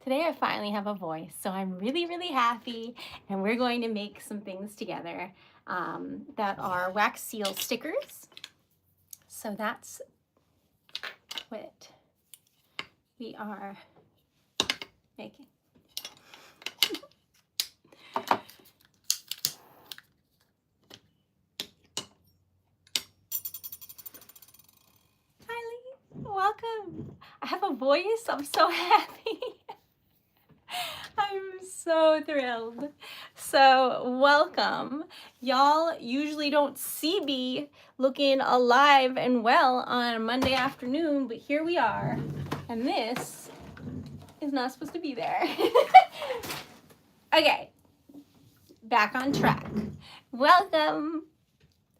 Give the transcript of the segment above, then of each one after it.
Today I finally have a voice, so I'm really, really happy, and we're going to make some things together that are wax seal stickers. So that's what we are making. Hi, Lee. Welcome. I have a voice. I'm so happy. I'm so thrilled. So welcome. Y'all usually don't see me looking alive and well on a Monday afternoon, but here we are. And this is not supposed to be there. Okay, back on track. Welcome.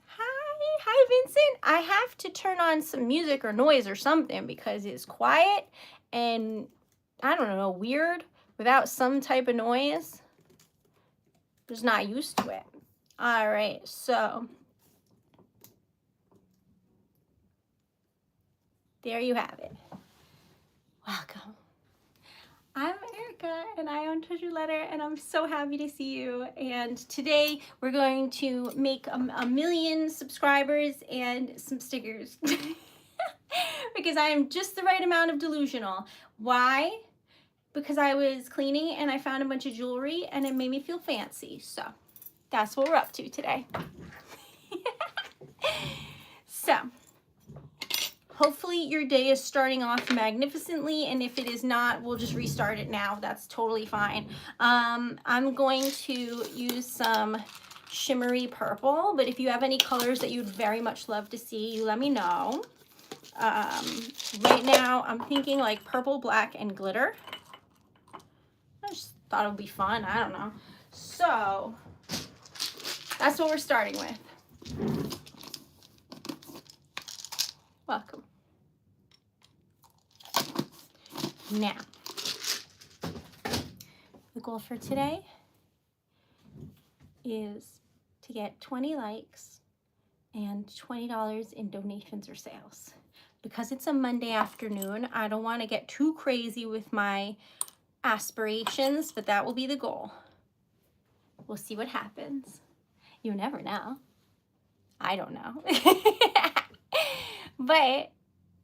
Hi, Vincent. I have to turn on some music or noise or something because it's quiet and I don't know, weird without some type of noise. Just not used to it. All right, so there you have it. Welcome. I'm Erica and I own TreasuredLetter and I'm so happy to see you. And today we're going to make a million subscribers and some stickers because I am just the right amount of delusional. Why? Because I was cleaning and I found a bunch of jewelry and it made me feel fancy. So that's what we're up to today. So hopefully your day is starting off magnificently, and if it is not, we'll just restart it now. That's totally fine. I'm going to use some shimmery purple, but if you have any colors that you'd very much love to see, you let me know. Right now I'm thinking like purple, black, and glitter. I just thought it would be fun. I don't know. So that's what we're starting with. Welcome. Now, the goal for today is to get 20 likes and $20 in donations or sales. Because it's a Monday afternoon, I don't want to get too crazy with my aspirations, but that will be the goal. We'll see what happens. You never know. I don't know. But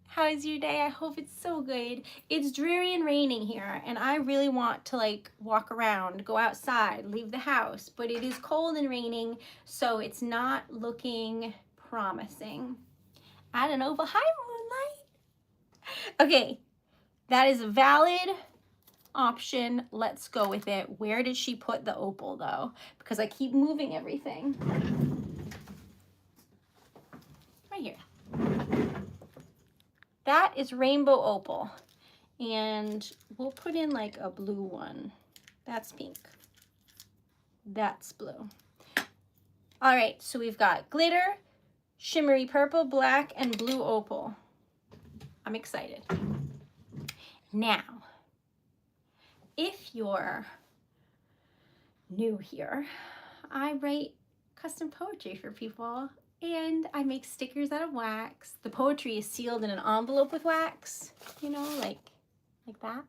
how is your day? I hope it's so good. It's dreary and raining here, and I really want to like walk around, go outside, leave the house, but it is cold and raining, so it's not looking promising. I don't know, but hi, Moonlight. Okay, that is a valid option. Let's go with it. Where did she put the opal though? Because I keep moving everything. Right here. That is rainbow opal, and we'll put in like a blue one. That's pink. That's blue. All right, so we've got glitter, shimmery purple, black, and blue opal. I'm excited. Now, if you're new here, I write custom poetry for people. And I make stickers out of wax. The poetry is sealed in an envelope with wax, you know, like that.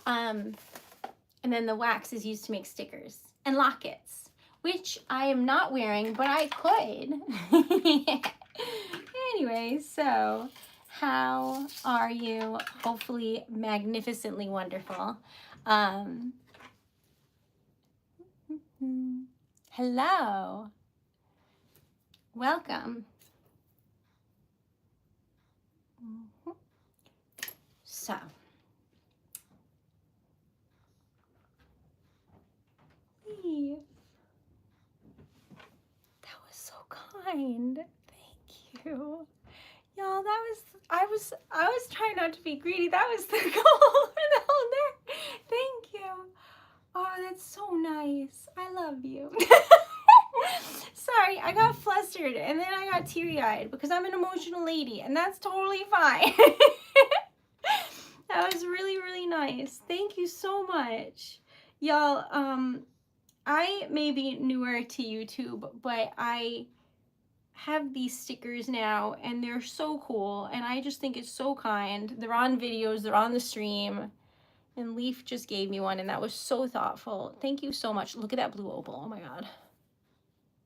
And then the wax is used to make stickers and lockets, which I am not wearing, but I could. Anyway, so how are you? Hopefully magnificently wonderful. Hello. Welcome. So, that was so kind. Thank you. Y'all, I was trying not to be greedy. That was the goal for the whole day. Thank you. Oh, that's so nice. I love you. Sorry, I got flustered and then I got teary-eyed because I'm an emotional lady, and that's totally fine. That was really, really nice. Thank you so much. Y'all, I may be newer to YouTube, but I have these stickers now, and they're so cool, and I just think it's so kind. They're on videos, they're on the stream, and Leaf just gave me one, and that was so thoughtful. Thank you so much. Look at that blue opal. Oh my God.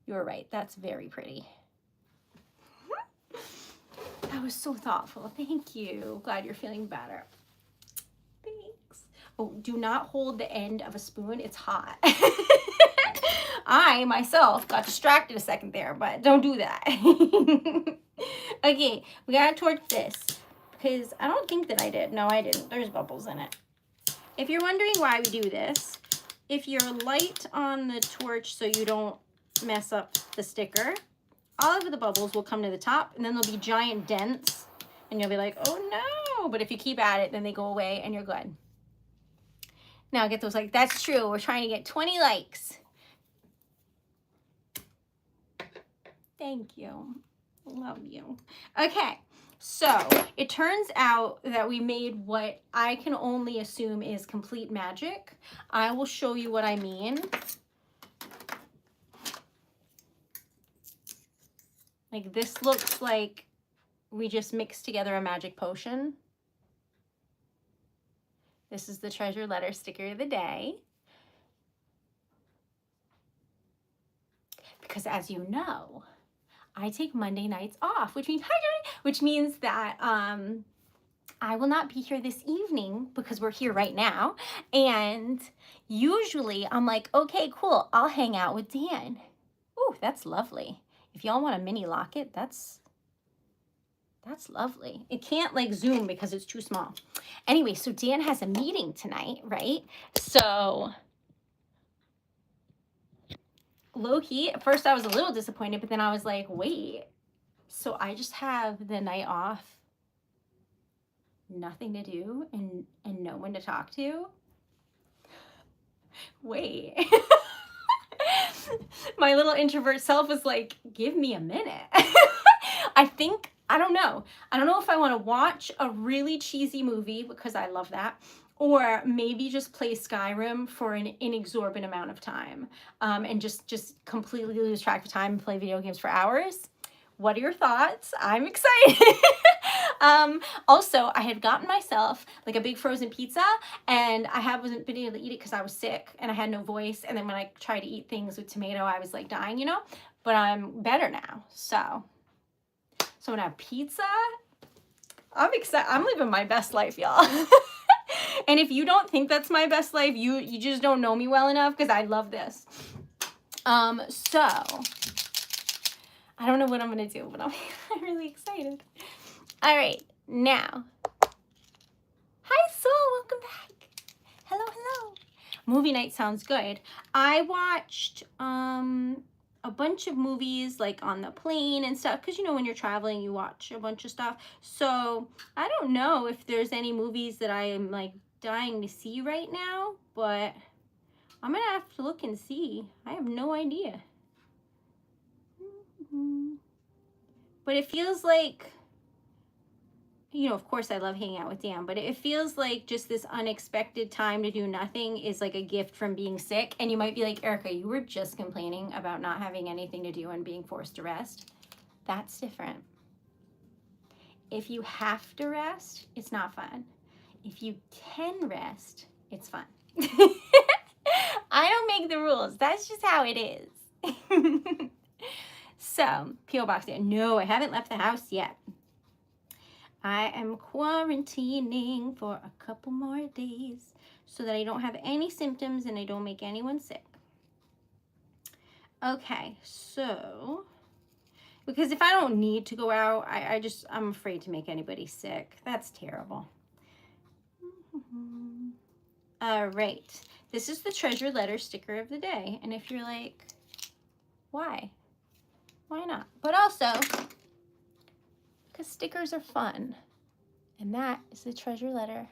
You were right. That's very pretty. That was so thoughtful. Thank you. Glad you're feeling better. Thanks. Oh, do not hold the end of a spoon. It's hot. I myself got distracted a second there, but don't do that. Okay, we gotta torch this because I don't think that I did. No, I didn't. There's bubbles in it. If you're wondering why we do this, if you're light on the torch so you don't mess up the sticker, all of the bubbles will come to the top, and then there'll be giant dents, and you'll be like, oh no. But if you keep at it, then they go away and you're good. Now get those likes. That's true. We're trying to get 20 likes. Thank you. Love you. Okay, so it turns out that we made what I can only assume is complete magic. I will show you what I mean. Like, this looks like we just mixed together a magic potion. This is the Treasure Letter sticker of the day. Because as you know, I take Monday nights off, which means, hi Johnny, which means that I will not be here this evening because we're here right now. And usually I'm like, okay, cool, I'll hang out with Dan. Ooh, that's lovely. If y'all want a mini locket, that's lovely. It can't like zoom because it's too small. Anyway, so Dan has a meeting tonight, right? So low-key, at first I was a little disappointed, but then I was like, wait, so I just have the night off, nothing to do, and no one to talk to? Wait. My little introvert self was like, give me a minute. I don't know. I don't know if I want to watch a really cheesy movie, because I love that, or maybe just play Skyrim for an inexorbitant amount of time, and just completely lose track of time and play video games for hours. What are your thoughts? I'm excited. Also, I had gotten myself like a big frozen pizza, and I wasn't been able to eat it because I was sick and I had no voice. And then when I tried to eat things with tomato, I was like dying, you know, but I'm better now. So I'm gonna have pizza. I'm excited. I'm living my best life, y'all. And if you don't think that's my best life, you just don't know me well enough, because I love this. So I don't know what I'm gonna do, but I'm really excited. All right, now. Hi, Soul, welcome back. Hello, hello. Movie night sounds good. I watched a bunch of movies like on the plane and stuff, because you know when you're traveling you watch a bunch of stuff. So I don't know if there's any movies that I am like dying to see right now, but I'm gonna have to look and see. I have no idea. But it feels like, you know, of course I love hanging out with Dan, but it feels like just this unexpected time to do nothing is like a gift from being sick. And you might be like, Erica, you were just complaining about not having anything to do and being forced to rest. That's different. If you have to rest, it's not fun. If you can rest, it's fun. I don't make the rules. That's just how it is. So, P.O. Box there. No, I haven't left the house yet. I am quarantining for a couple more days so that I don't have any symptoms and I don't make anyone sick. Okay, so, because if I don't need to go out, I'm afraid to make anybody sick. That's terrible. All right, this is the Treasure Letter sticker of the day. And if you're like, why? Why not? But also, because stickers are fun. And that is the Treasure Letter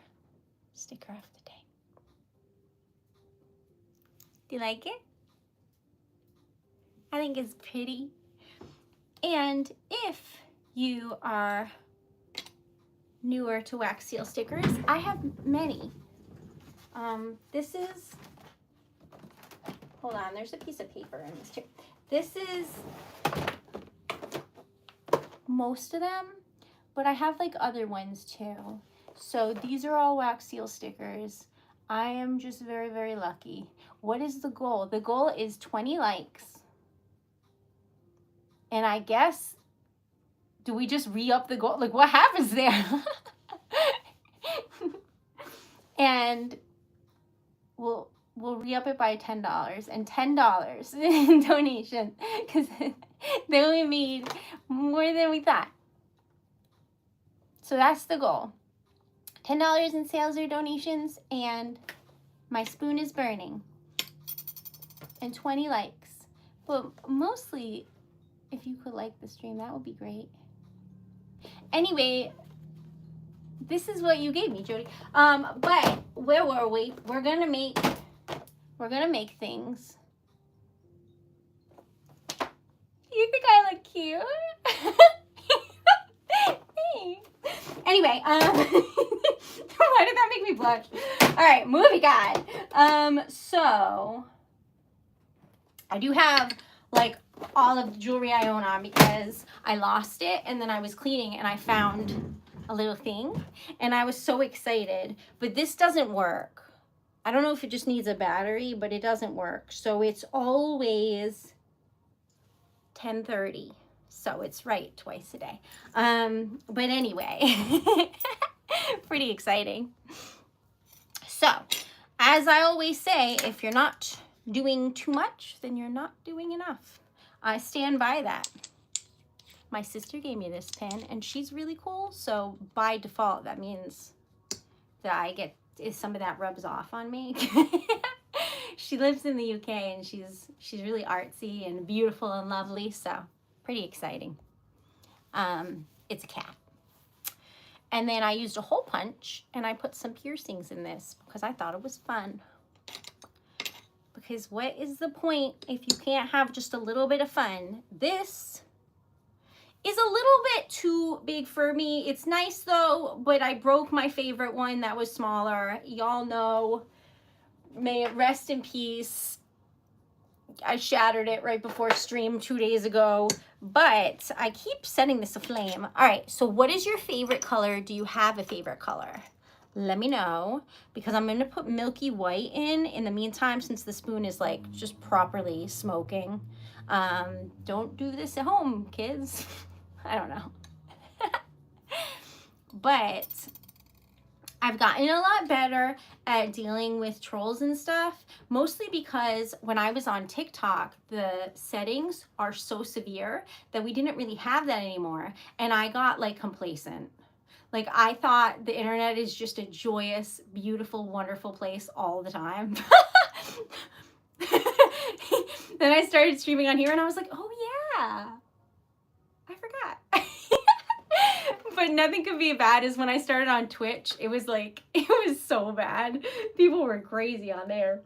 sticker of the day. Do you like it? I think it's pretty. And if you are newer to wax seal stickers, I have many. This is, hold on, there's a piece of paper in this too. This is most of them, but I have like other ones too. So these are all wax seal stickers. I am just very, very lucky. What is the goal? The goal is 20 likes. And I guess, do we just re-up the goal? Like, what happens there? And we'll re-up it by $10 and $10 in donation, because they only made more than we thought. So that's the goal. $10 in sales or donations, and my spoon is burning. And 20 likes. But mostly, if you could like the stream, that would be great. Anyway, this is what you gave me, Jody. But where were we? We're gonna make things. You think I look cute? Anyway, why did that make me blush? All right, movie guide. So I do have like all of the jewelry I own on, because I lost it and then I was cleaning and I found a little thing and I was so excited, but this doesn't work. I don't know if it just needs a battery, but it doesn't work. So it's always 10:30. So it's right twice a day. But anyway, pretty exciting. So, as I always say, if you're not doing too much, then you're not doing enough. I stand by that. My sister gave me this pen, and she's really cool. So by default, that means that I get, if some of that rubs off on me. She lives in the UK, and she's really artsy and beautiful and lovely. So pretty exciting. It's a cat. And then I used a hole punch, and I put some piercings in this because I thought it was fun. Because what is the point if you can't have just a little bit of fun? This is a little bit too big for me. It's nice though, but I broke my favorite one that was smaller. Y'all know, may it rest in peace. I shattered it right before stream 2 days ago, but I keep setting this aflame. All right, so what is your favorite color? Do you have a favorite color? Let me know, because I'm going to put milky white in the meantime, since the spoon is like just properly smoking. Don't do this at home, kids. I don't know. But I've gotten a lot better at dealing with trolls and stuff, mostly because when I was on TikTok, the settings are so severe that we didn't really have that anymore. And I got like complacent. Like, I thought the internet is just a joyous, beautiful, wonderful place all the time. Then I started streaming on here and I was like, oh yeah, I forgot. But nothing could be bad as when I started on Twitch. It was like, it was so bad. People were crazy on there.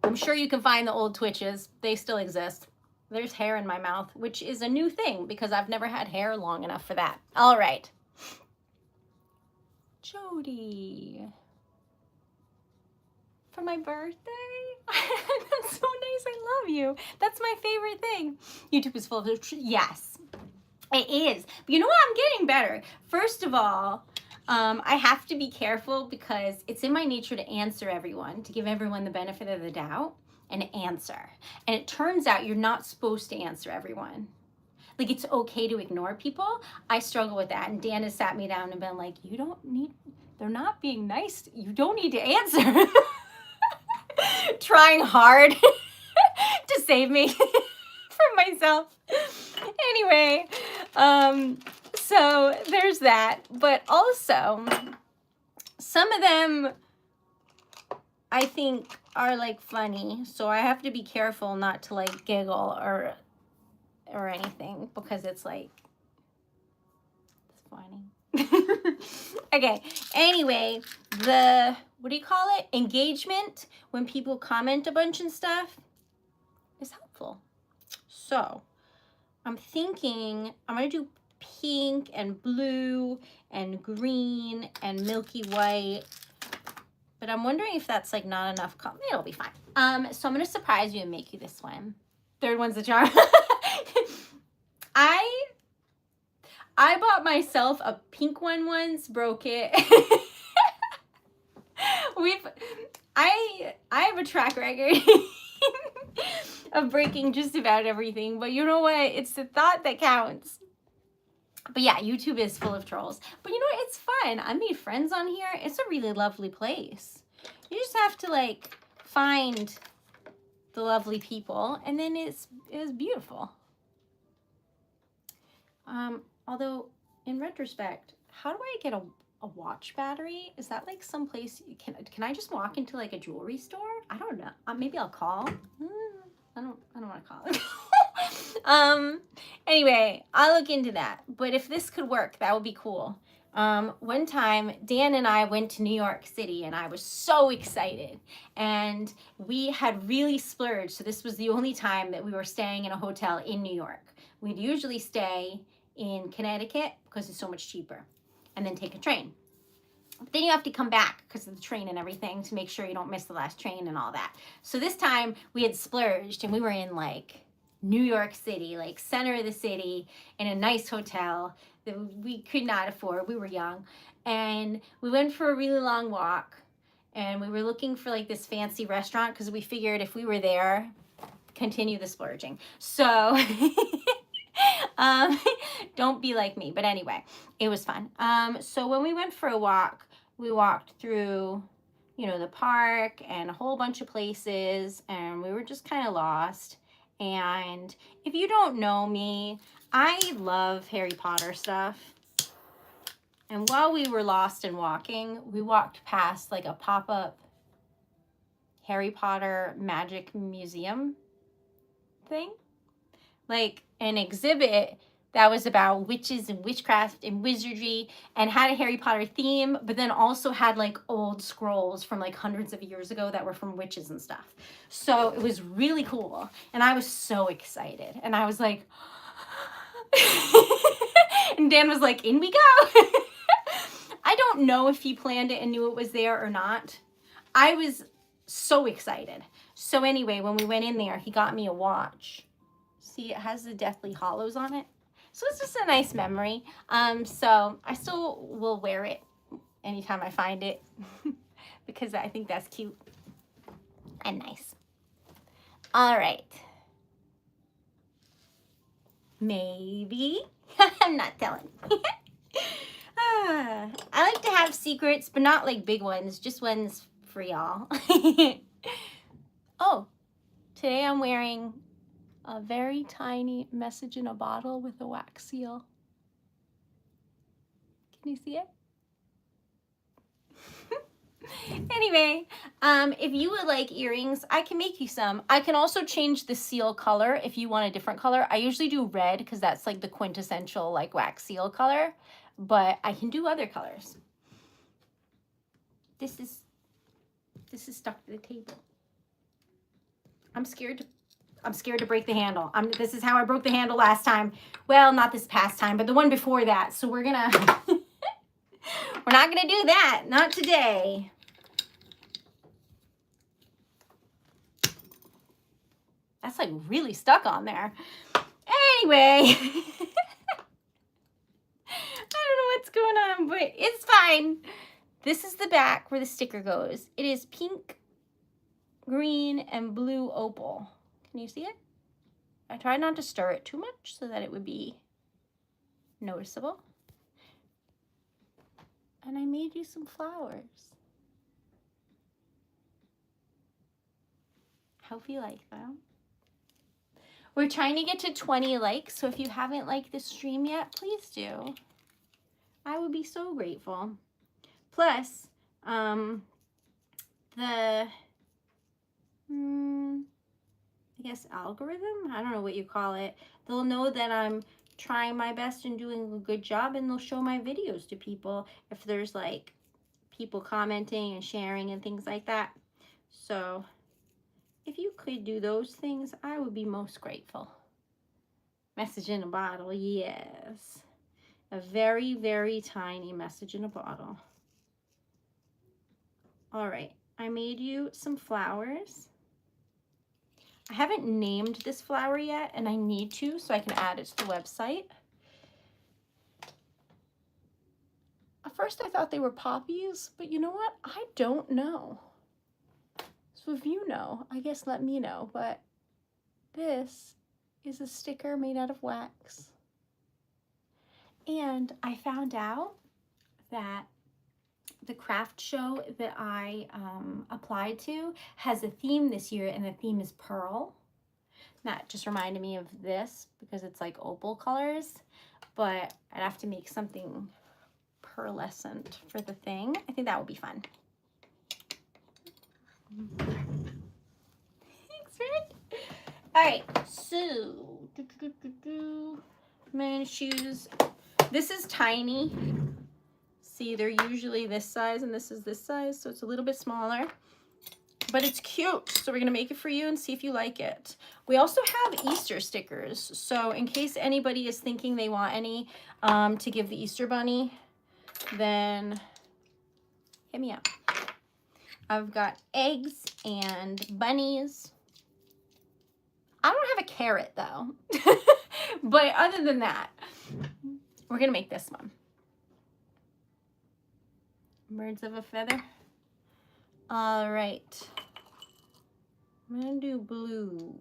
I'm sure you can find the old Twitches. They still exist. There's hair in my mouth, which is a new thing because I've never had hair long enough for that. All right. Jody. For my birthday? That's so nice. I love you. That's my favorite thing. YouTube is full of yes, it is. But you know what? I'm getting better. First of all, I have to be careful because it's in my nature to answer everyone, to give everyone the benefit of the doubt. And answer. And it turns out you're not supposed to answer everyone. Like, it's okay to ignore people. I struggle with that. And Dan has sat me down and been like, you don't need, they're not being nice. You don't need to answer. Trying hard to save me from myself. Anyway, so there's that. But also, some of them I think are like funny, so I have to be careful not to like giggle or anything, because it's like, it's funny. Okay, anyway, the, what do you call it? Engagement, when people comment a bunch and stuff, is helpful. So I'm thinking I'm gonna do pink and blue and green and milky white. But I'm wondering if that's like not enough. It'll be fine. So I'm going to surprise you and make you this one. Third one's the charm. I bought myself a pink one once, broke it. I have a track record of breaking just about everything, but you know what? It's the thought that counts. But yeah, YouTube is full of trolls. But you know what? It's fun. I made friends on here. It's a really lovely place. You just have to like find the lovely people, and then it's beautiful. Although in retrospect, how do I get a watch battery? Is that like someplace can I just walk into like a jewelry store? I don't know. Maybe I'll call. I don't want to call. Anyway, I'll look into that. But if this could work, that would be cool. One time, Dan and I went to New York City, and I was so excited. And we had really splurged. So this was the only time that we were staying in a hotel in New York. We'd usually stay in Connecticut because it's so much cheaper, and then take a train. But then you have to come back because of the train and everything to make sure you don't miss the last train and all that. So this time we had splurged, and we were in like New York City, like center of the city, in a nice hotel that we could not afford. We were young, and we went for a really long walk, and we were looking for like this fancy restaurant because we figured if we were there, continue the splurging. So don't be like me. But anyway, it was fun. So when we went for a walk, we walked through, you know, the park and a whole bunch of places, and we were just kind of lost. And if you don't know me, I love Harry Potter stuff. And while we were lost and walking, we walked past like a pop-up Harry Potter magic museum thing. Like an exhibit that was about witches and witchcraft and wizardry, and had a Harry Potter theme, but then also had like old scrolls from like hundreds of years ago that were from witches and stuff. So it was really cool, and I was so excited, and I was like, and Dan was like, in we go. I don't know if he planned it and knew it was there or not. I was so excited. So anyway, when we went in there, he got me a watch. See, it has the Deathly Hallows on it. So it's just a nice memory. So I still will wear it anytime I find it because I think that's cute and nice. All right. Maybe. I'm not telling. I like to have secrets, but not like big ones, just ones for y'all. Oh, today I'm wearing a very tiny message in a bottle with a wax seal. Can you see it? Anyway, if you would like earrings, I can make you some. I can also change the seal color if you want a different color. I usually do red because that's like the quintessential like wax seal color, but I can do other colors. This is stuck to the table. I'm scared to break the handle. This is how I broke the handle last time. Well, not this past time, but the one before that. So we're gonna, we're not gonna do that. Not today. That's like really stuck on there. Anyway, I don't know what's going on, but it's fine. This is the back where the sticker goes. It is pink, green, and blue opal. Can you see it? I tried not to stir it too much so that it would be noticeable. And I made you some flowers. Hope you like them. We're trying to get to 20 likes, so if you haven't liked this stream yet, please do. I would be so grateful. Plus, I guess algorithm? I don't know what you call it. They'll know that I'm trying my best and doing a good job, and they'll show my videos to people if there's like people commenting and sharing and things like that. So if you could do those things, I would be most grateful. Message in a bottle, yes. A very, very tiny message in a bottle. All right, I made you some flowers. I haven't named this flower yet, and I need to so I can add it to the website. At first I thought they were poppies, but you know what? I don't know. So if you know, I guess let me know. But this is a sticker made out of wax. And I found out that the craft show that I applied to has a theme this year, and the theme is pearl. That just reminded me of this because it's like opal colors, but I'd have to make something pearlescent for the thing. I think that would be fun. Thanks, Red. All right, so I'm gonna choose. This is tiny. See, they're usually this size and this is this size, so it's a little bit smaller, but it's cute. So we're gonna make it for you and see if you like it. We also have Easter stickers. So in case anybody is thinking they want any to give the Easter bunny, then hit me up. I've got eggs and bunnies. I don't have a carrot though. But other than that, we're gonna make this one. Birds of a feather. All right. I'm gonna do blue.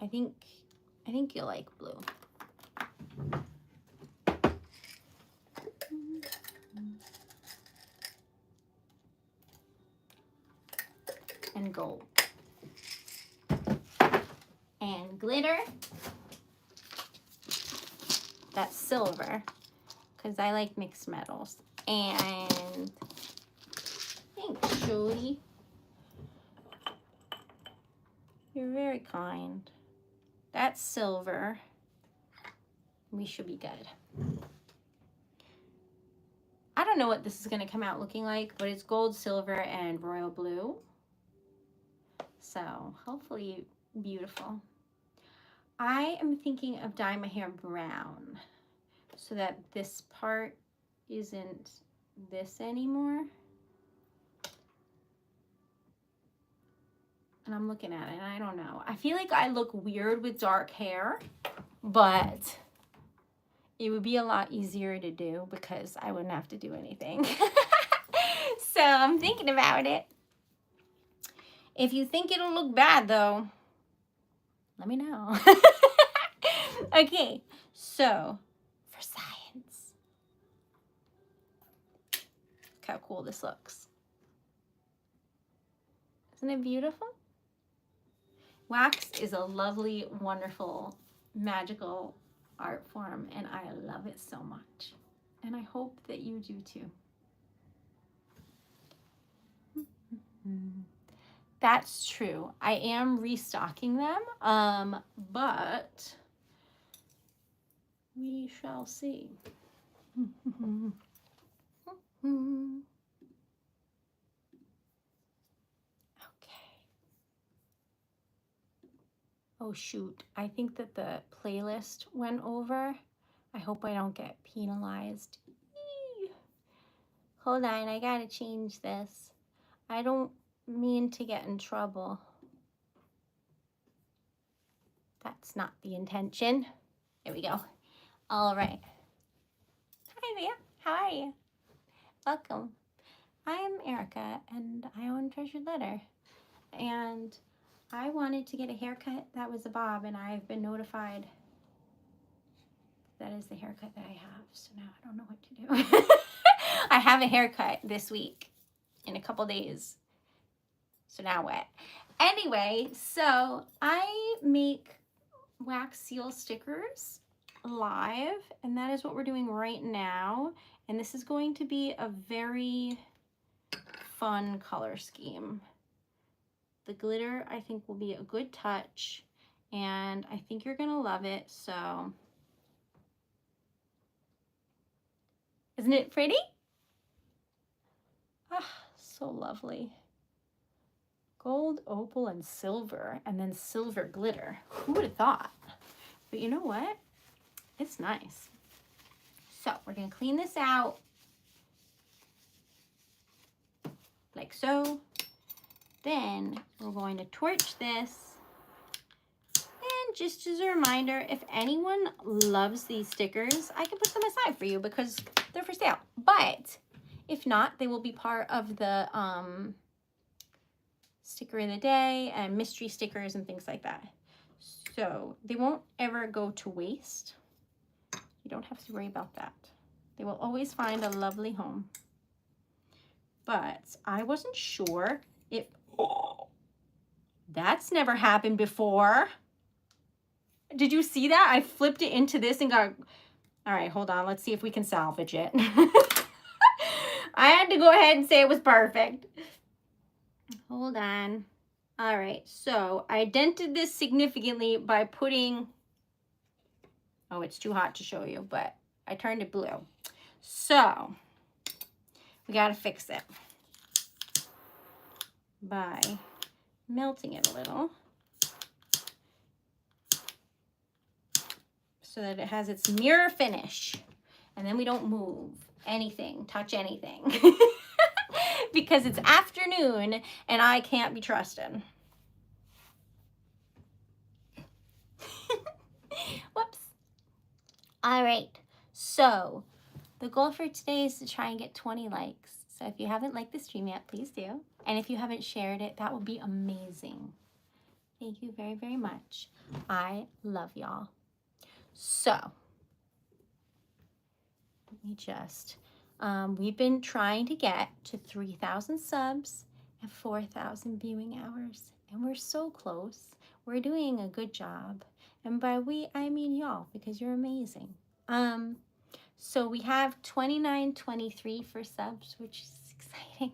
I think you'll like blue. And gold. And glitter. That's silver, because I like mixed metals. And thanks, Jody. You're very kind. That's silver. We should be good. I don't know what this is going to come out looking like, but it's gold, silver, and royal blue. So hopefully beautiful. I am thinking of dyeing my hair brown so that this part isn't this anymore. And I'm looking at it and I don't know. I feel like I look weird with dark hair, but it would be a lot easier to do because I wouldn't have to do anything. So I'm thinking about it. If you think it'll look bad though, let me know. Okay, so for science. Look how cool this looks. Isn't it beautiful? Wax is a lovely, wonderful, magical art form, and I love it so much. And I hope that you do too. That's true. I am restocking them, but we shall see. Oh shoot, I think that the playlist went over. I hope I don't get penalized. Eee. Hold on, I gotta change this. I don't mean to get in trouble. That's not the intention. There we go. All right. Hi there, how are you? Welcome. I'm Erica and I own TreasuredLetter. And I wanted to get a haircut that was a bob, and I've been notified that is the haircut that I have. So now I don't know what to do. I have a haircut this week in a couple days. So now what? Anyway, so I make wax seal stickers live, and that is what we're doing right now. And this is going to be a very fun color scheme. The glitter, I think, will be a good touch, and I think you're gonna love it. So, isn't it pretty? Ah, so lovely. Gold, opal, and silver, and then silver glitter. Who would have thought? But you know what? It's nice. So we're gonna clean this out like so. Then we're going to torch this just as a reminder, if anyone loves these stickers, I can put them aside for you because they're for sale. But if not, they will be part of the sticker of the day and mystery stickers and things like that. So they won't ever go to waste. You don't have to worry about that. They will always find a lovely home. But I wasn't sure if... Oh, that's never happened before. Did you see that? I flipped it into this and got... All right, hold on. Let's see if we can salvage it. I had to go ahead and say it was perfect. Hold on. All right, so I dented this significantly by putting... Oh, it's too hot to show you, but I turned it blue. So we got to fix it by melting it a little so that it has its mirror finish. And then we don't move anything, touch anything. Because it's afternoon and I can't be trusted. Whoops. All right, so the goal for today is to try and get 20 likes. So if you haven't liked the stream yet, please do. And if you haven't shared it, that would be amazing. Thank you very, very much. I love y'all. So let me just, we've been trying to get to 3,000 subs and 4,000 viewing hours. And we're so close. We're doing a good job. And by we, I mean y'all, because you're amazing. So we have 2923 for subs, which is exciting.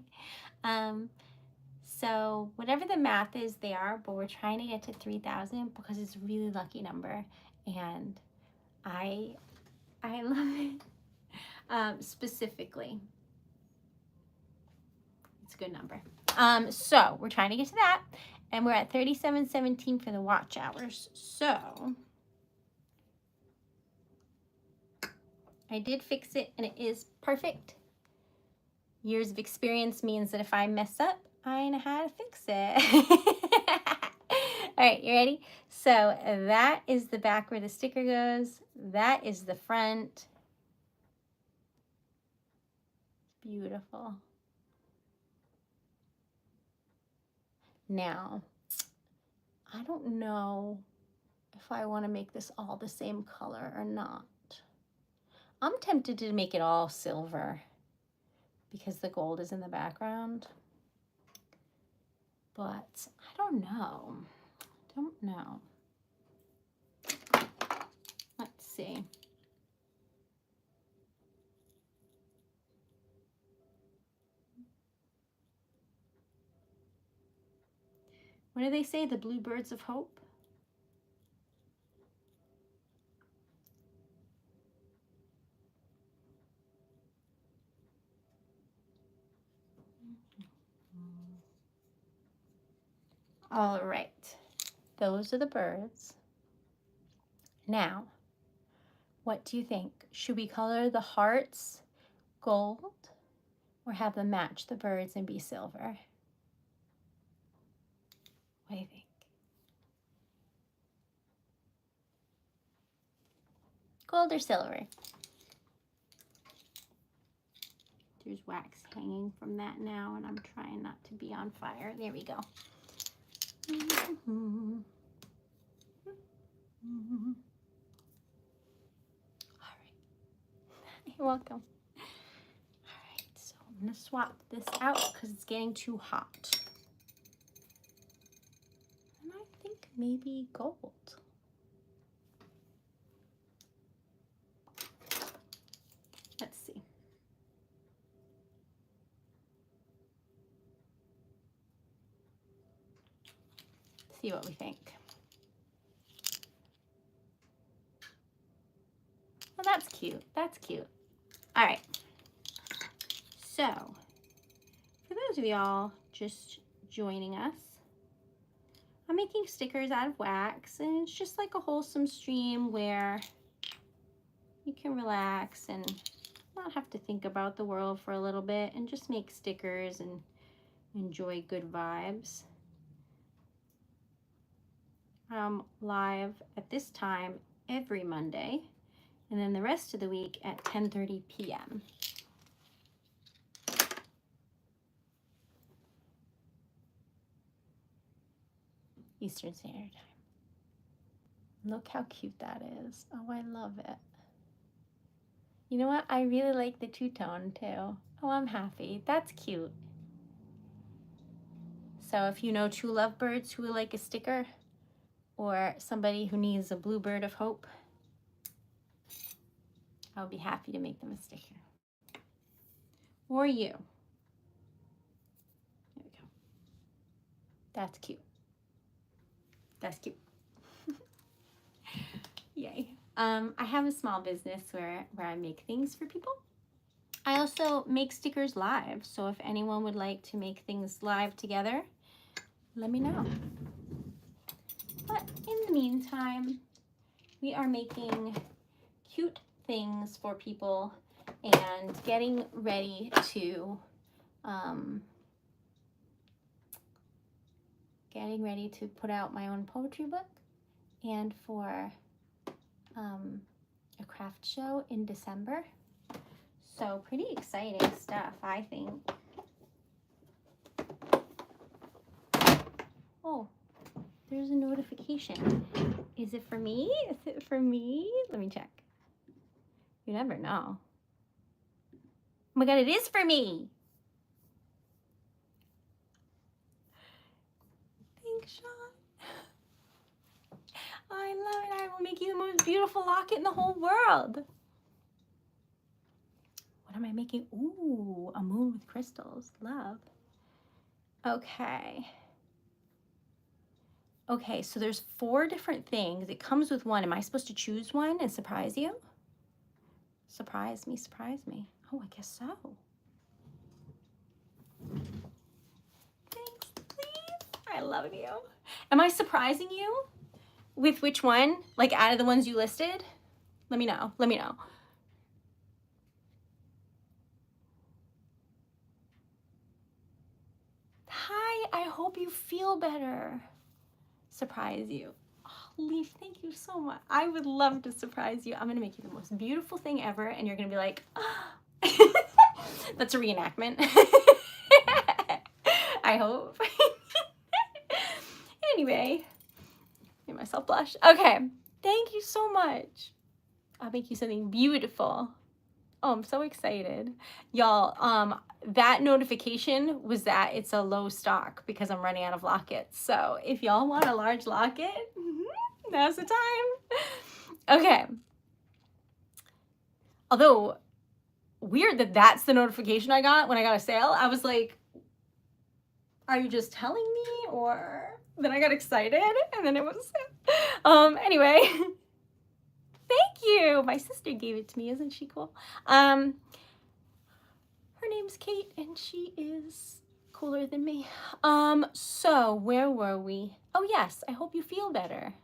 So whatever the math is there, but we're trying to get to 3,000 because it's a really lucky number. And I love it. Specifically, it's a good number. So we're trying to get to that. And we're at 3717 for the watch hours. So I did fix it and it is perfect. Years of experience means that if I mess up, I know how to fix it. All right, you ready? So that is the back where the sticker goes. That is the front. Beautiful. Now, I don't know if I want to make this all the same color or not. I'm tempted to make it all silver because the gold is in the background. But I don't know. Let's see. What do they say? The bluebirds of hope? All right. Those are the birds. Now, what do you think? Should we color the hearts gold or have them match the birds and be silver? What do you think? Gold or silver? There's wax hanging from that now, and I'm trying not to be on fire. There we go. All right. You're welcome. All right, so I'm going to swap this out because it's getting too hot. And I think maybe gold. Let's see. See what we think. Well, that's cute. That's cute. All right. So, for those of y'all just joining us, I'm making stickers out of wax, and it's just like a wholesome stream where you can relax and not have to think about the world for a little bit and just make stickers and enjoy good vibes. live at this time every Monday, and then the rest of the week at 10:30 p.m. Eastern Standard Time. Look how cute that is. Oh, I love it. You know what? I really like the two-tone too. Oh, I'm happy. That's cute. So if you know true lovebirds who would like a sticker, or somebody who needs a blue bird of hope, I would be happy to make them a sticker. Or you. There we go. That's cute. That's cute. Yay. I have a small business where I make things for people. I also make stickers live, so if anyone would like to make things live together, let me know. But in the meantime, we are making cute things for people and getting ready to put out my own poetry book, and for a craft show in December. So pretty exciting stuff, I think. Oh, there's a notification. Is it for me? Is it for me? Let me check. You never know. Oh my God, it is for me. Thanks, Sean. I love it. I will make you the most beautiful locket in the whole world. What am I making? Ooh, a moon with crystals. Love. Okay. Okay, so there's 4 different things. It comes with one. Am I supposed to choose one and surprise you? Surprise me, surprise me. Oh, I guess so. Thanks, please. I love you. Am I surprising you with which one? Like out of the ones you listed? Let me know. Let me know. Hi, I hope you feel better. Surprise you. Oh, Leaf, thank you so much. I would love to surprise you. I'm going to make you the most beautiful thing ever, and you're going to be like, oh. That's a reenactment. I hope. Anyway, made myself blush. Okay, thank you so much. I'll make you something beautiful. Oh, I'm so excited. Y'all, that notification was that it's a low stock because I'm running out of lockets. So if y'all want a large locket, now's the time. Okay. Although, weird that that's the notification I got when I got a sale. I was like, are you just telling me? Or then I got excited and then it was, anyway. Thank you. My sister gave it to me. Isn't she cool? Her name's Kate and she is cooler than me. So where were we? Oh yes, I hope you feel better.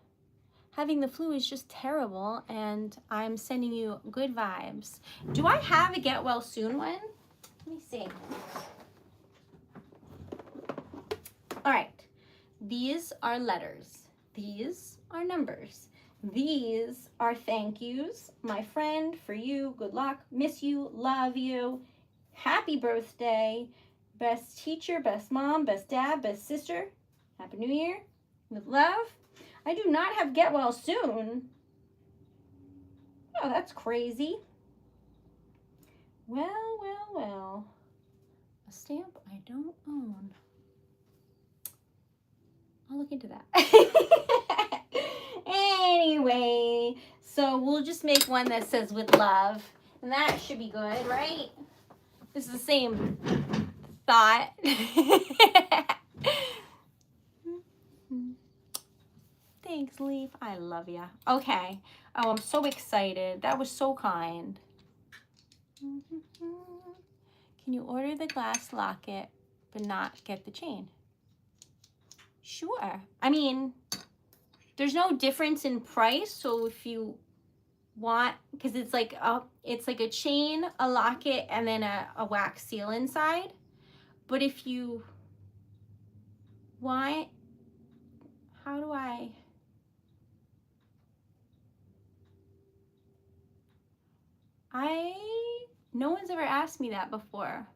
Having the flu is just terrible and I'm sending you good vibes. Do I have a get well soon one? Let me see. All right, these are letters. These are numbers. These are thank yous. My friend, for you, good luck, miss you, love you, happy birthday, best teacher, best mom, best dad, best sister, happy new year, with love. I do not have get well soon. Oh, that's crazy. Well, well, well. A stamp I don't own. I'll look into that. Anyway, so we'll just make one that says with love, and that should be good, right? This is the same thought. Thanks, Leaf. I love ya. Okay. Oh, I'm so excited. That was so kind. Can you order the glass locket but not get the chain? Sure. I mean, there's no difference in price, so if you want, because it's like a chain, a locket, and then a wax seal inside. But if you want, how do I No one's ever asked me that before,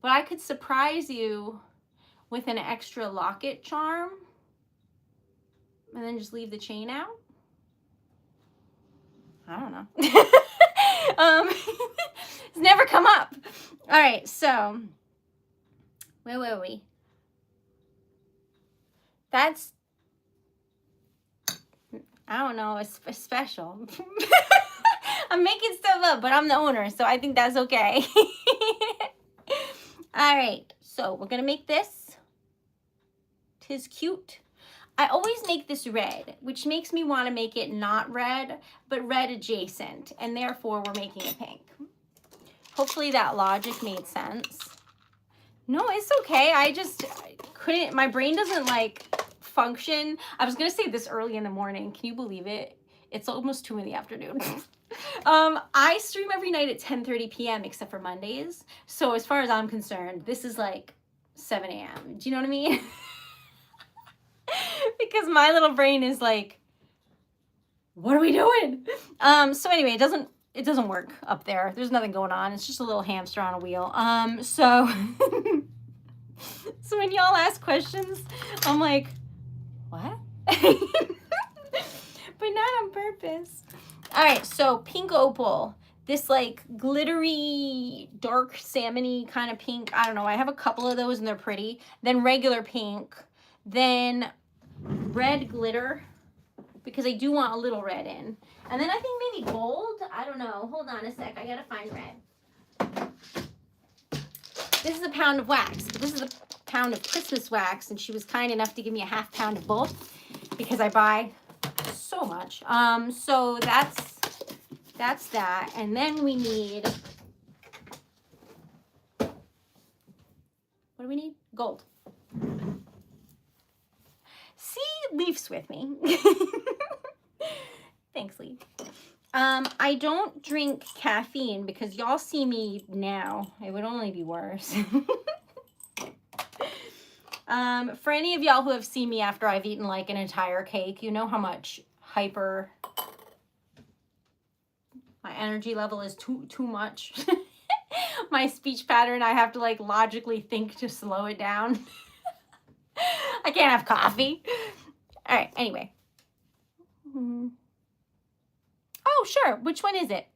but I could surprise you with an extra locket charm and then just leave the chain out. I don't know. It's never come up. All right, so where were we? That's, I don't know, it's special. I'm making stuff up, but I'm the owner, so I think that's okay. All right, so we're gonna make this. 'Tis cute. I always make this red, which makes me want to make it not red, but red adjacent, and therefore we're making it pink. Hopefully that logic made sense. No, it's okay. I couldn't, my brain doesn't like function. I was gonna say this early in the morning. Can you believe it? It's almost 2 in the afternoon. I stream every night at 10:30 p.m. except for Mondays. So as far as I'm concerned, this is like 7 a.m. Do you know what I mean? Because my little brain is like, what are we doing? So anyway, it doesn't work up there. There's nothing going on. It's just a little hamster on a wheel. So so when y'all ask questions, I'm like, what? But not on purpose. All right, so pink opal. This like glittery, dark salmon-y kind of pink. I don't know. I have a couple of those and they're pretty. Then regular pink. Then red glitter, because I do want a little red in. And then I think maybe gold. I don't know. Hold on a sec. I gotta find red. This is a pound of wax, but this is a pound of Christmas wax, and she was kind enough to give me a half pound of both because I buy so much. So that's that. And then we need, what do we need? Gold. See, Leaf's with me. Thanks, Leaf. I don't drink caffeine because y'all see me now. It would only be worse. For any of y'all who have seen me after I've eaten like an entire cake, you know how much hyper my energy level is too much. My speech pattern, I have to like logically think to slow it down. I can't have coffee. All right, anyway. Oh, sure. Which one is it?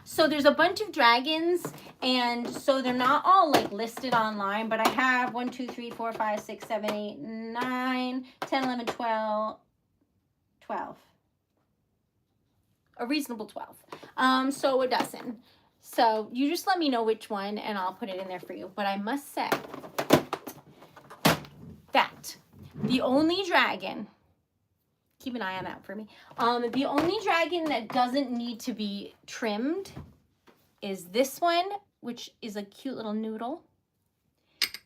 So there's a bunch of dragons, and so they're not all like listed online, but I have 1, 2, 3, 4, 5, 6, 7, 8, 9, 10, 11, 12. A reasonable 12. So a dozen. So you just let me know which one and I'll put it in there for you. But I must say that the only dragon, keep an eye on that for me. The only dragon that doesn't need to be trimmed is this one, which is a cute little noodle.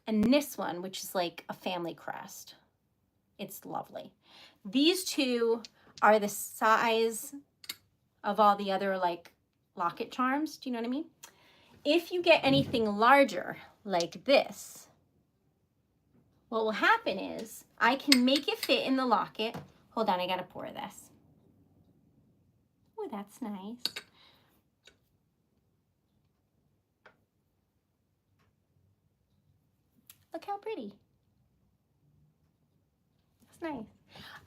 And this one, which is like a family crest. It's lovely. These two are the size of all the other like locket charms. Do you know what I mean? If you get anything larger like this, what will happen is I can make it fit in the locket. Hold on, I gotta pour this. Oh, that's nice. Look how pretty. That's nice.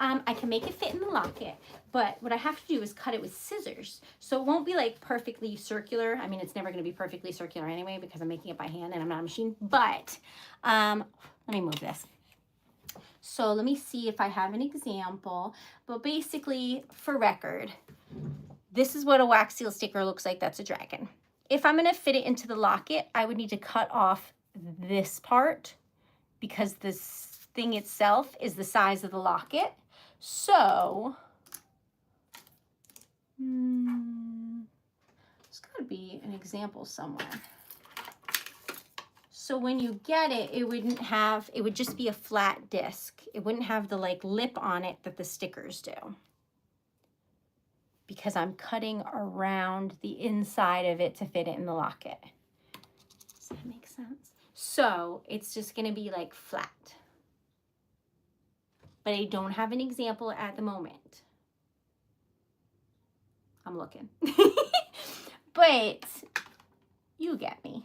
I can make it fit in the locket, but what I have to do is cut it with scissors. So it won't be like perfectly circular. I mean, it's never gonna be perfectly circular anyway because I'm making it by hand and I'm not a machine, but let me move this. So let me see if I have an example, but basically for record, this is what a wax seal sticker looks like. That's a dragon. If I'm gonna fit it into the locket, I would need to cut off this part because this thing itself is the size of the locket. So, there's gotta be an example somewhere. So when you get it, it would just be a flat disc. It wouldn't have the like lip on it that the stickers do. Because I'm cutting around the inside of it to fit it in the locket. Does that make sense? So it's just gonna be like flat. But I don't have an example at the moment. I'm looking. but you get me.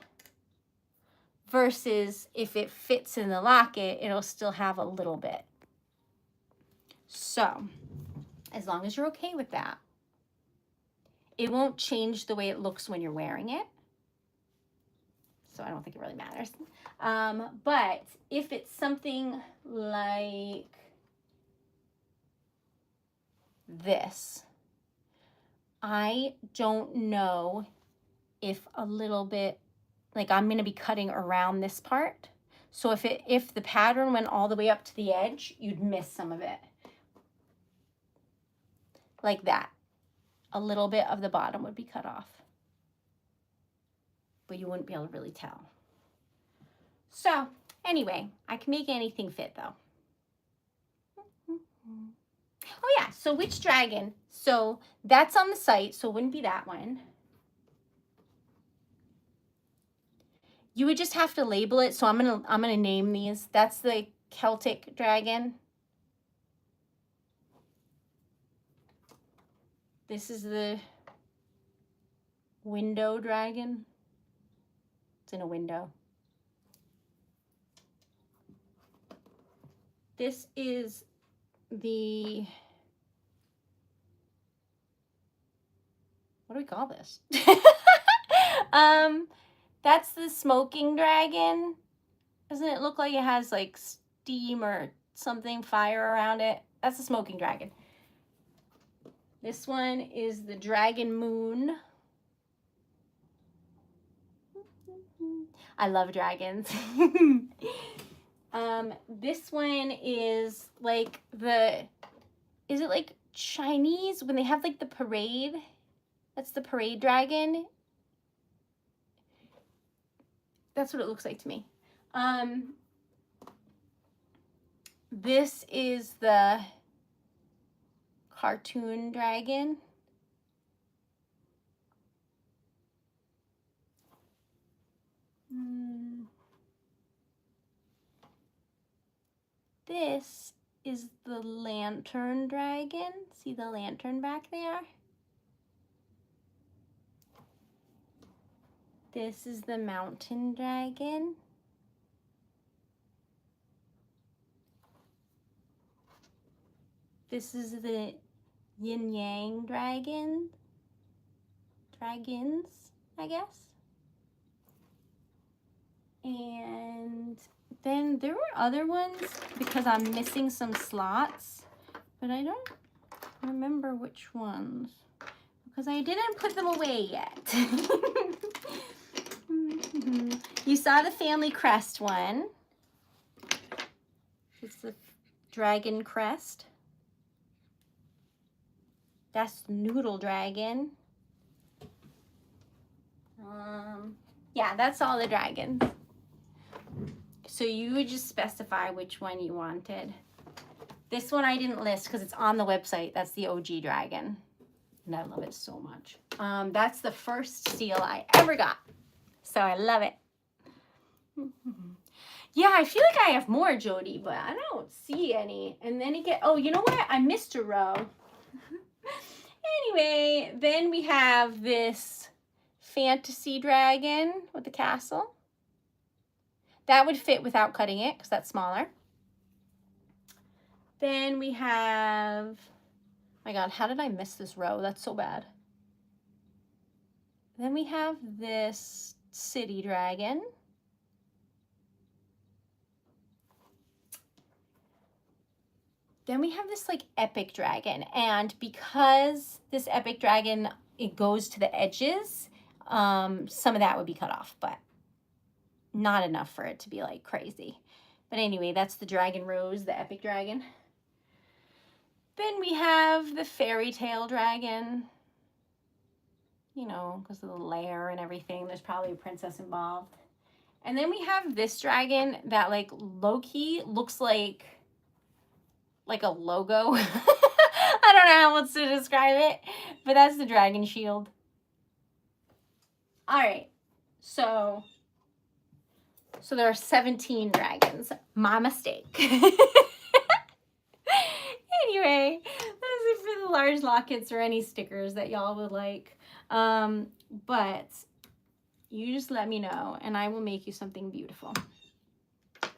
Versus if it fits in the locket, it'll still have a little bit. So, as long as you're okay with that, it won't change the way it looks when you're wearing it. So I don't think it really matters. But if it's something like this, I don't know if a little bit, like I'm going to be cutting around this part. So if the pattern went all the way up to the edge, you'd miss some of it. Like that. A little bit of the bottom would be cut off. But you wouldn't be able to really tell. So anyway, I can make anything fit though. Oh yeah, so which dragon? So that's on the site, so it wouldn't be that one. You would just have to label it. So I'm gonna name these. That's the Celtic dragon. This is the window dragon. It's in a window. This is the, what do we call this? That's the smoking dragon. Doesn't it look like it has like steam or something, fire around it? That's the smoking dragon. This one is the dragon moon. I love dragons. This one is like is it like Chinese when they have like the parade? That's the parade dragon. That's what it looks like to me. This is the cartoon dragon. This is the lantern dragon. See the lantern back there? This is the mountain dragon. This is the yin yang dragon. Dragons, I guess. And then there were other ones because I'm missing some slots, but I don't remember which ones because I didn't put them away yet. You saw the family crest one. It's the dragon crest. That's noodle dragon. Yeah, that's all the dragons. So you would just specify which one you wanted. This one I didn't list because it's on the website. That's the OG dragon. And I love it so much. That's the first seal I ever got. So I love it. Yeah, I feel like I have more, Jody, but I don't see any. And then oh, you know what? I missed a row. Anyway, then we have this fantasy dragon with the castle. That would fit without cutting it because that's smaller. Then we have, oh my God, how did I miss this row? That's so bad. Then we have this city dragon. Then we have this like epic dragon. And because this epic dragon, it goes to the edges, some of that would be cut off, but not enough for it to be like crazy. But anyway, that's the dragon rose, the epic dragon. Then we have the fairy tale dragon. You know, because of the lair and everything. There's probably a princess involved. And then we have this dragon that like low-key looks like a logo. I don't know how else to describe it, but that's the dragon shield. All right, so there are 17 dragons. My mistake. Anyway, that's it for the large lockets or any stickers that y'all would like. But you just let me know and I will make you something beautiful.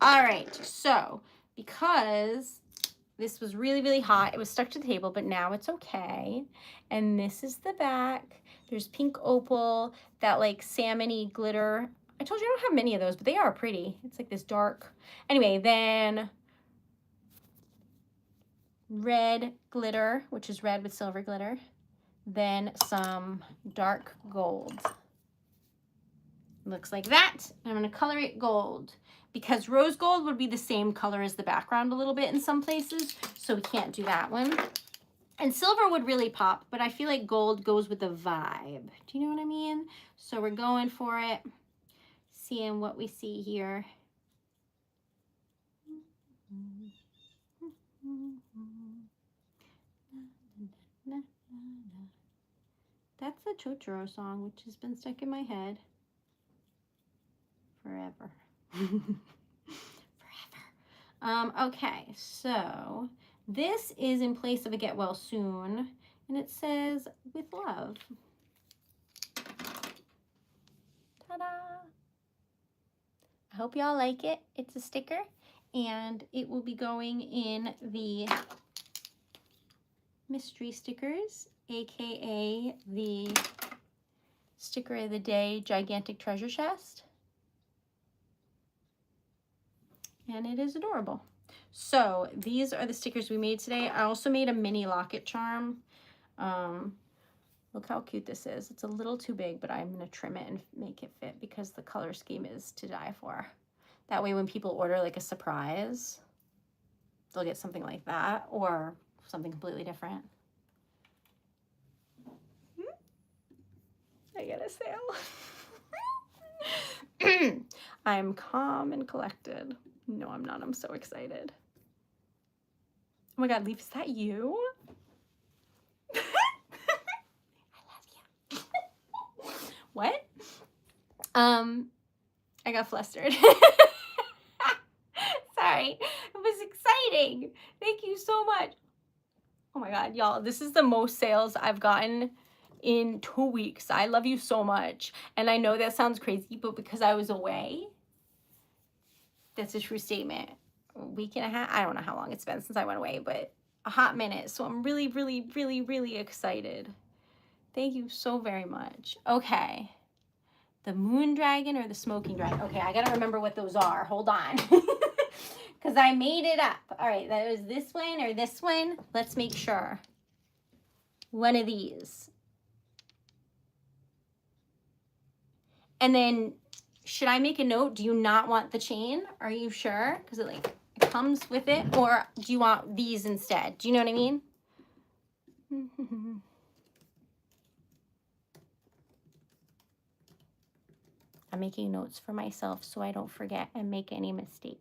All right, so because this was really, really hot, it was stuck to the table, but now it's okay. And this is the back. There's pink opal, that like salmon-y glitter. I told you I don't have many of those, but they are pretty. It's like this dark. Anyway, then red glitter, which is red with silver glitter. Then some dark gold. Looks like that. I'm gonna color it gold because rose gold would be the same color as the background a little bit in some places, so we can't do that one. And silver would really pop, but I feel like gold goes with the vibe. Do you know what I mean? So we're going for it, seeing what we see here. That's the Chotoro song, which has been stuck in my head forever. Forever. Okay, so this is in place of a get well soon, and it says with love. Ta-da! I hope y'all like it. It's a sticker, and it will be going in the mystery stickers, aka the sticker of the day gigantic treasure chest. And it is adorable. So these are the stickers we made today. I also made a mini locket charm. Look how cute this is. It's a little too big, but I'm gonna trim it and make it fit because the color scheme is to die for. That way when people order like a surprise, they'll get something like that or something completely different. I get a sale. I'm calm and collected. No, I'm not. I'm so excited. Oh my God, Leaf, is that you? I love you. What? I got flustered. Sorry. It was exciting. Thank you so much. Oh my God, y'all, this is the most sales I've gotten in 2 weeks. I love you so much. And I know that sounds crazy, but because I was away, that's a true statement. A week and a half, I don't know how long it's been since I went away, but a hot minute. So I'm really, really, really, really excited. Thank you so very much. Okay. The moon dragon or the smoking dragon? Okay, I gotta remember what those are. Hold on. Because I made it up. All right, that was this one or this one. Let's make sure. One of these. And then, should I make a note? Do you not want the chain? Are you sure? Because it comes with it. Or do you want these instead? Do you know what I mean? I'm making notes for myself so I don't forget and make any mistakes.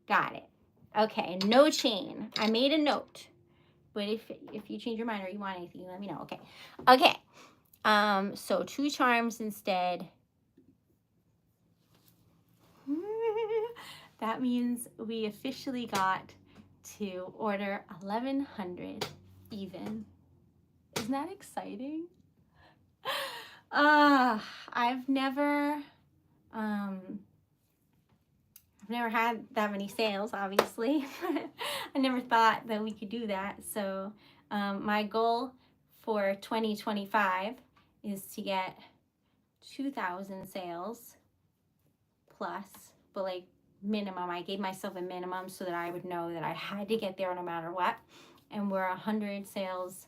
Got it. Okay, no chain. I made a note. But if you change your mind or you want anything, let me know. Okay. Okay. So 2 charms instead. That means we officially got to order 1,100 even. Isn't that exciting? I've never had that many sales, obviously. I never thought that we could do that. So my goal for 2025 is to get 2,000 sales plus, but like minimum. I gave myself a minimum so that I would know that I had to get there no matter what. And we're 100 sales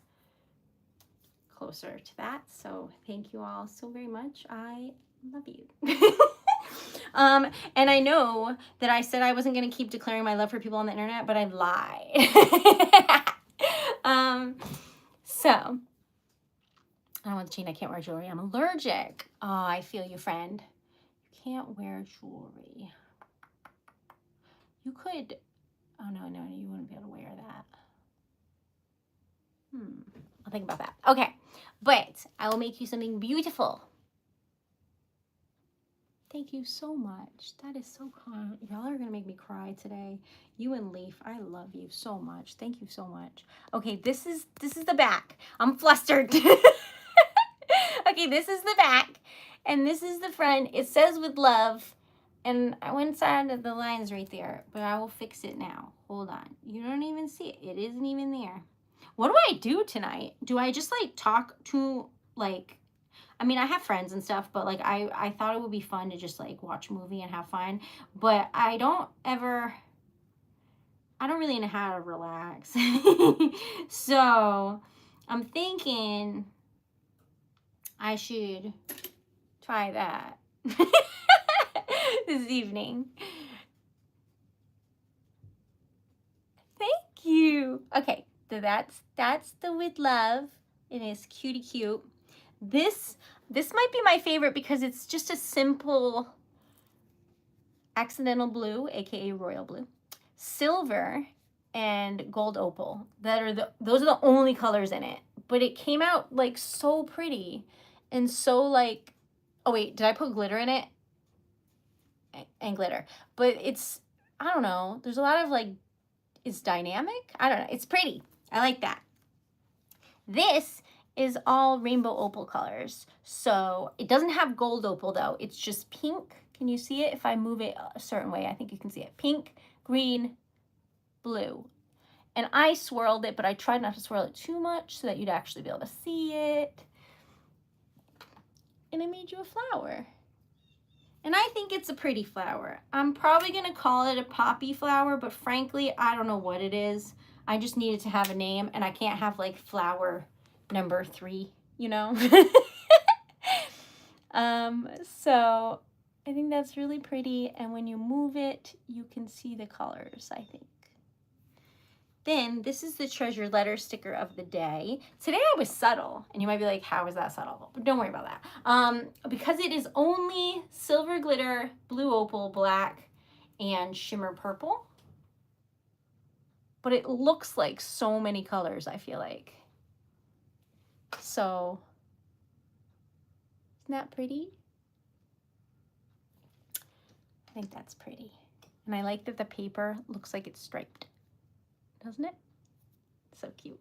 closer to that. So thank you all so very much. I love you. And I know that I said I wasn't going to keep declaring my love for people on the internet, but I lied. So I don't want the chain. I can't wear jewelry. I'm allergic. Oh, I feel you, friend. You can't wear jewelry. You could. Oh, no, you wouldn't be able to wear that. I'll think about that. Okay, but I will make you something beautiful. Thank you so much. That is so kind. Y'all are gonna make me cry today. You and Leaf, I love you so much. Thank you so much. Okay, this is the back. I'm flustered. Okay, this is the back, and this is the front. It says with love, and I went inside of the lines right there, but I will fix it now. Hold on. You don't even see it. It isn't even there. What do I do tonight? Do I just like talk to like? I mean, I have friends and stuff, but like I thought it would be fun to just like watch a movie and have fun, but I don't really know how to relax. So I'm thinking I should try that this evening. Thank you. Okay, so that's the with love. It is cutie cute. This might be my favorite because it's just a simple accidental blue, aka royal blue, silver, and gold opal. Those are the only colors in it. But it came out like so pretty and so like, oh wait, did I put glitter in it? And glitter. But it's, I don't know, there's a lot of like, it's dynamic. I don't know, it's pretty. I like that. This is all rainbow opal colors. So it doesn't have gold opal though. It's just pink. Can you see it? If I move it a certain way, I think you can see it. Pink, green, blue. And I swirled it, but I tried not to swirl it too much so that you'd actually be able to see it. And I made you a flower. And I think it's a pretty flower. I'm probably gonna call it a poppy flower, but frankly, I don't know what it is. I just needed to have a name, and I can't have like flower number 3, you know? So I think that's really pretty, and when you move it, you can see the colors, I think. Then this is the treasured letter sticker of the day. Today I was subtle, and you might be like, how is that subtle? But don't worry about that. Because it is only silver glitter, blue opal, black, and shimmer purple. But it looks like so many colors, I feel like. So, isn't that pretty? I think that's pretty. And I like that the paper looks like it's striped. Doesn't it? So cute.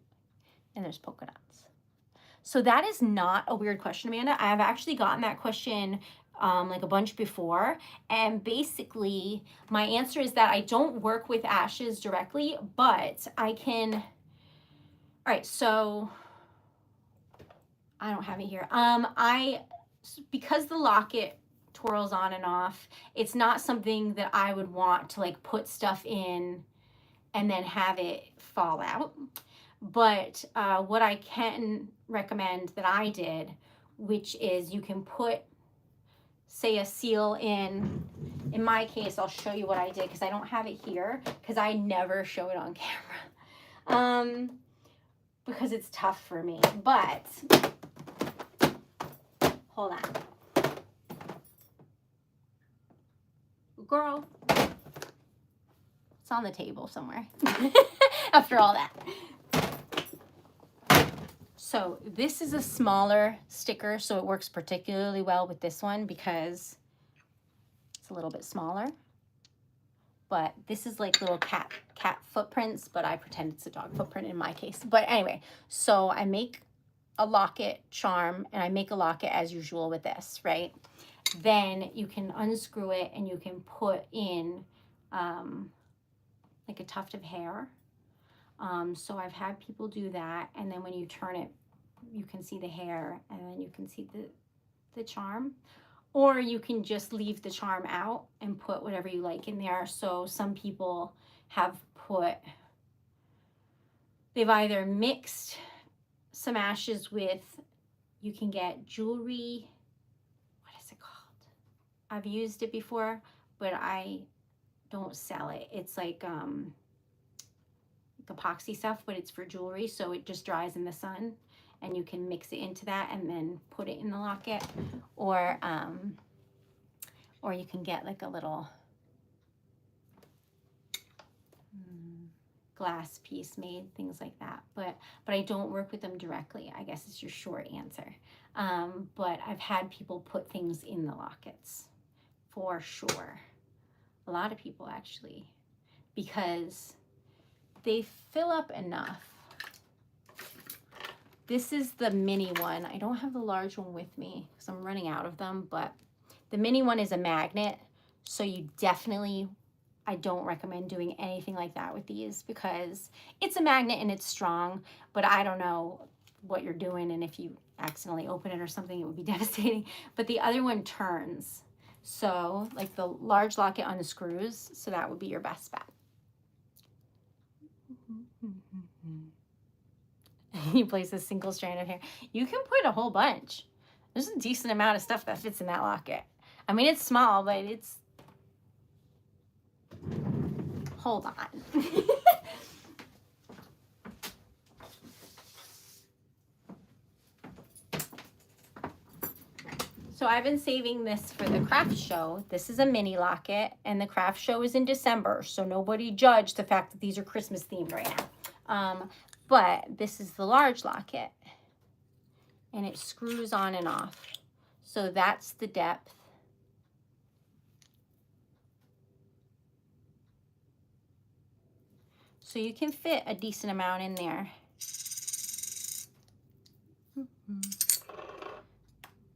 And there's polka dots. So that is not a weird question, Amanda. I have actually gotten that question like a bunch before. And basically, my answer is that I don't work with ashes directly, but I can. All right, so I don't have it here. Because the locket twirls on and off, it's not something that I would want to like put stuff in and then have it fall out. But what I can recommend that I did, which is you can put, say, a seal in my case, I'll show you what I did because I don't have it here because I never show it on camera because it's tough for me. But hold on. Girl, it's on the table somewhere after all that. So this is a smaller sticker, so it works particularly well with this one because it's a little bit smaller. But this is like little cat footprints, but I pretend it's a dog footprint in my case. But anyway, so I make a locket charm, and I make a locket as usual with this, right? Then you can unscrew it and you can put in like a tuft of hair. So I've had people do that, and then when you turn it, you can see the hair, and then you can see the charm. Or you can just leave the charm out and put whatever you like in there. So some people have they've either mixed some ashes with, you can get jewelry, what is it called? I've used it before, but I don't sell it. It's like epoxy stuff, but it's for jewelry, so it just dries in the sun, and you can mix it into that and then put it in the locket. Or you can get like a little glass piece made, things like that. But I don't work with them directly, I guess is your short answer. But I've had people put things in the lockets. for sure. A lot of people actually, because they fill up enough. This is the mini one. I don't have the large one with me because I'm running out of them, but the mini one is a magnet. So you definitely, I don't recommend doing anything like that with these because it's a magnet and it's strong, but I don't know what you're doing, and if you accidentally open it or something, it would be devastating. But the other one turns. So like the large locket unscrews, so that would be your best bet. You place a single strand of hair. You can put a whole bunch. There's a decent amount of stuff that fits in that locket. I mean, it's small, but it's... Hold on. So I've been saving this for the craft show. This is a mini locket, and the craft show is in December, so nobody judge the fact that these are Christmas themed right now. But this is the large locket, and it screws on and off. So that's the depth. So you can fit a decent amount in there.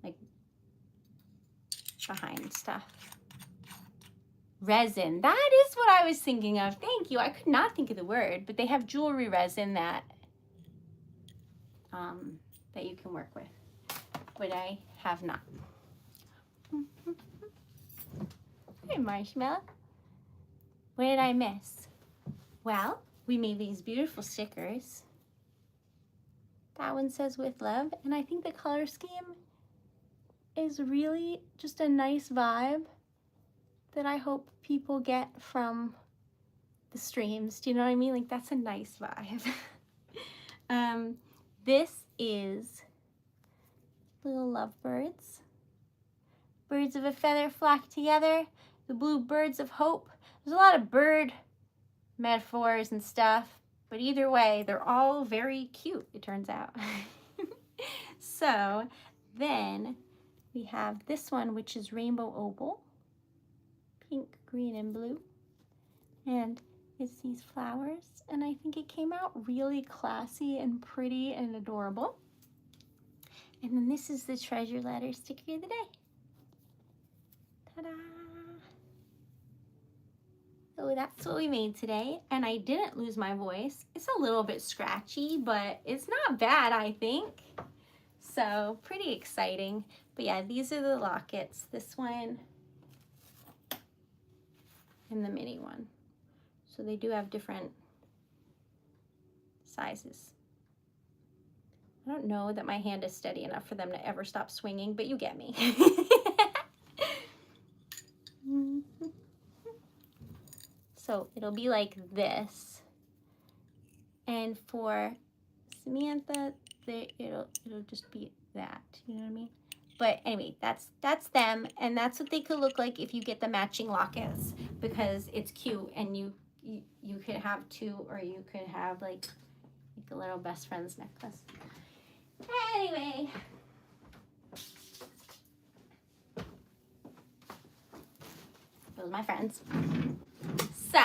Like behind stuff. Resin, that is what I was thinking of. Thank you. I could not think of the word, but they have jewelry resin that that you can work with, but I have not. Hey, Marshmallow. What did I miss? Well, we made these beautiful stickers. That one says with love, and I think the color scheme is really just a nice vibe that I hope people get from the streams. Do you know what I mean? Like, that's a nice vibe. This is little lovebirds. Birds of a feather flock together. The blue birds of hope. There's a lot of bird metaphors and stuff, but either way, they're all very cute, it turns out. So then we have this one, which is rainbow opal. Pink, green, and blue. And it's these flowers, and I think it came out really classy and pretty and adorable. And then this is the treasure letter sticker of the day. Ta-da! So that's what we made today, and I didn't lose my voice. It's a little bit scratchy, but it's not bad, I think. So pretty exciting. But yeah, these are the lockets. This one and the mini one. So they do have different sizes. I don't know that my hand is steady enough for them to ever stop swinging, but you get me. So it'll be like this. And for Samantha, it'll just be that, you know what I mean? But anyway, that's them, and that's what they could look like if you get the matching lockets, because it's cute, and you could have two, or you could have like a little best friend's necklace. Anyway, those are my friends. So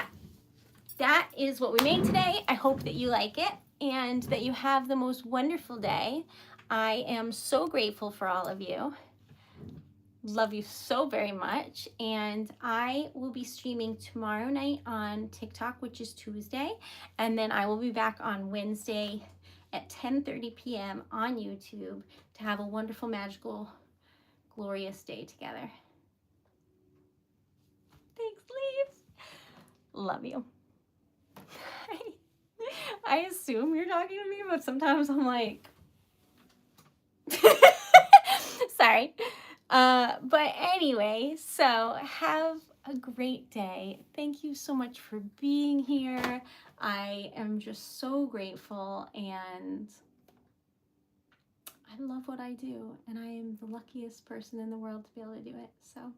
that is what we made today. I hope that you like it and that you have the most wonderful day. I am so grateful for all of you. Love you so very much, and I will be streaming tomorrow night on TikTok, which is Tuesday, and then I will be back on Wednesday at 10:30 p.m. on YouTube to have a wonderful, magical, glorious day together. Thanks, leaves. Love you. I assume you're talking to me, but sometimes I'm like, sorry. But anyway, so have a great day. Thank you so much for being here. I am just so grateful, and I love what I do, and I am the luckiest person in the world to be able to do it. So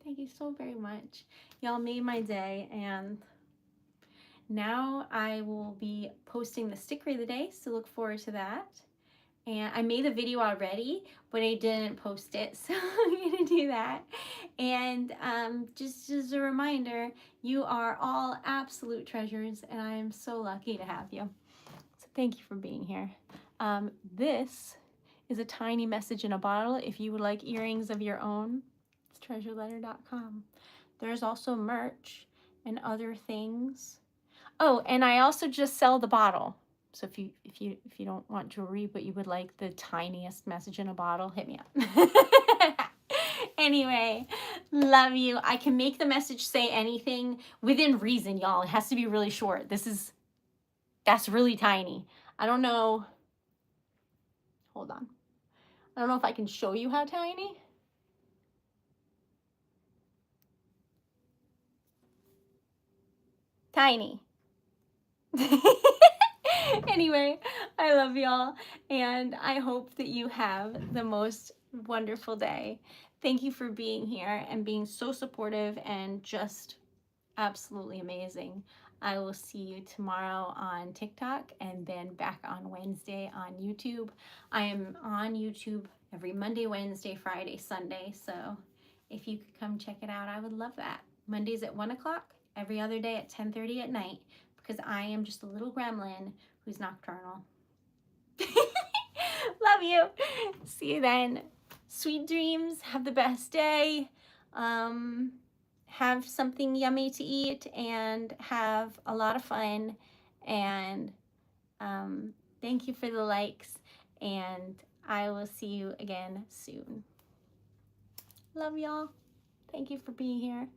thank you so very much. Y'all made my day, and now I will be posting the sticker of the day, so look forward to that. And I made the video already, but I didn't post it, so I'm gonna do that. And just as a reminder, you are all absolute treasures, and I am so lucky to have you. So thank you for being here. This is a tiny message in a bottle. If you would like earrings of your own, it's TreasuredLetter.com. There's also merch and other things. Oh, and I also just sell the bottle. So if you don't want jewelry, but you would like the tiniest message in a bottle, hit me up. Anyway, love you. I can make the message say anything within reason, y'all. It has to be really short. That's really tiny. I don't know. Hold on. I don't know if I can show you how tiny. Tiny. Anyway, I love y'all, and I hope that you have the most wonderful day. Thank you for being here and being so supportive and just absolutely amazing. I will see you tomorrow on TikTok and then back on Wednesday on YouTube. I am on YouTube every Monday, Wednesday, Friday, Sunday, so if you could come check it out, I would love that. Mondays at 1 o'clock, every other day at 10:30 at night, because I am just a little gremlin who's nocturnal. Love you. See you then. Sweet dreams. Have the best day. Have something yummy to eat and have a lot of fun. And thank you for the likes. And I will see you again soon. Love y'all. Thank you for being here.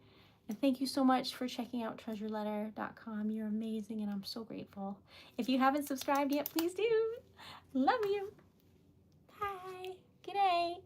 And thank you so much for checking out TreasuredLetter.com. You're amazing, and I'm so grateful. If you haven't subscribed yet, please do. Love you. Bye. Good day.